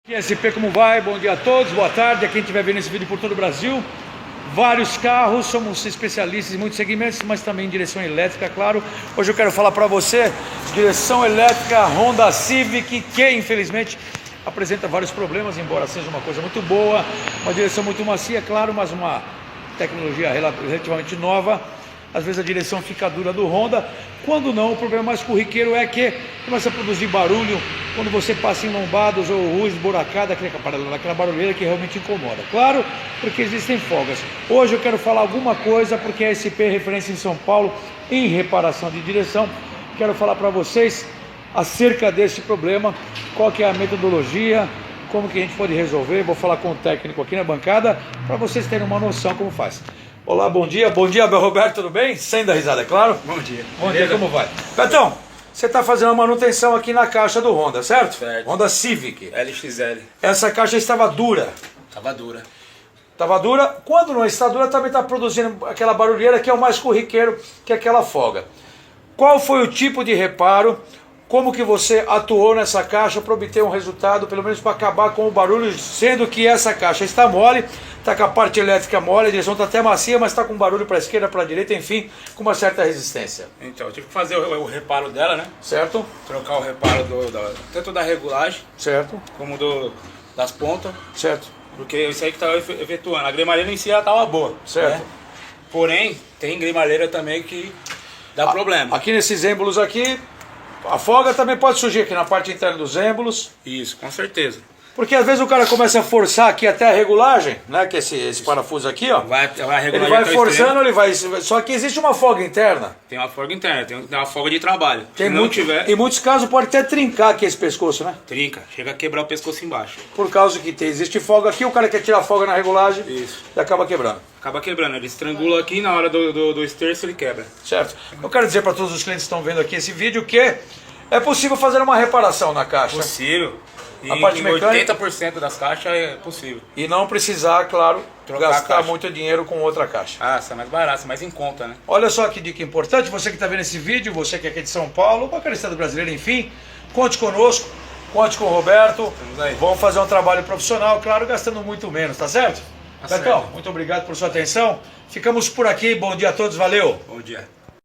SP, como vai? Bom dia a todos, boa tarde a quem estiver vendo esse vídeo por todo o Brasil. Vários carros, somos especialistas em muitos segmentos, mas também em direção elétrica, claro. Hoje eu quero falar para você, direção elétrica Honda Civic, que infelizmente apresenta vários problemas, embora seja uma coisa muito boa, uma direção muito macia, claro, mas uma tecnologia relativamente nova. Às vezes a direção fica dura do Honda, quando não, o problema mais corriqueiro é que começa a produzir barulho quando você passa em lombados ou ruas esburacadas, aquela barulheira que realmente incomoda. Claro, porque existem folgas. Hoje eu quero falar alguma coisa, porque a SP é referência em São Paulo em reparação de direção. Quero falar para vocês acerca desse problema, qual que é a metodologia, como que a gente pode resolver. Vou falar com o técnico aqui na bancada, para vocês terem uma noção como faz. Olá, bom dia, Roberto, tudo bem? Sem dar risada, é claro? Bom dia. Bom dia, como vai? Betão, você está fazendo a manutenção aqui na caixa do Honda, certo? Certo. Honda Civic. LXL. Essa caixa estava dura. Tava dura. Estava dura. Quando não está dura, também está produzindo aquela barulheira que é o mais corriqueiro, que é aquela folga. Qual foi o tipo de reparo? Como que você atuou nessa caixa para obter um resultado, pelo menos para acabar com o barulho, sendo que essa caixa está mole, está com a parte elétrica mole, a direção está até macia, mas está com barulho para a esquerda, para a direita, enfim, com uma certa resistência. Então, eu tive que fazer o reparo dela, né? Certo? Trocar o reparo tanto da regulagem, Certo. como das pontas. Certo. Porque isso aí que estava efetuando. A gremalheira em si ela estava boa. Certo. Né? Porém, tem gremalheira também que dá problema. Aqui nesses êmbolos aqui, a folga também pode surgir aqui na parte interna dos êmbolos. Isso, com certeza. Porque às vezes o cara começa a forçar aqui até a regulagem, né? Que esse parafuso aqui, ó. Ele vai forçando, ele vai. Só que existe uma folga interna. Tem uma folga interna, tem uma folga de trabalho. Se não tiver. Em muitos casos pode até trincar aqui esse pescoço, né? Trinca, chega a quebrar o pescoço embaixo. Por causa que existe folga aqui, o cara quer tirar a folga na regulagem. Isso. E acaba quebrando. Acaba quebrando, ele estrangula aqui, na hora do esterço ele quebra. Certo. Eu quero dizer para todos os clientes que estão vendo aqui esse vídeo que é possível fazer uma reparação na caixa. Possível. A parte mecânica, 80% das caixas é possível. E não precisar, claro, gastar a muito dinheiro com outra caixa. Ah, sai mais barato, mais em conta, né? Olha só que dica importante, você que está vendo esse vídeo, você que é aqui de São Paulo, qualquer estado brasileiro, enfim, conte conosco, conte com o Roberto. Vamos fazer um trabalho profissional, claro, gastando muito menos, tá certo? Betão, muito obrigado por sua atenção. Ficamos por aqui, bom dia a todos, valeu! Bom dia.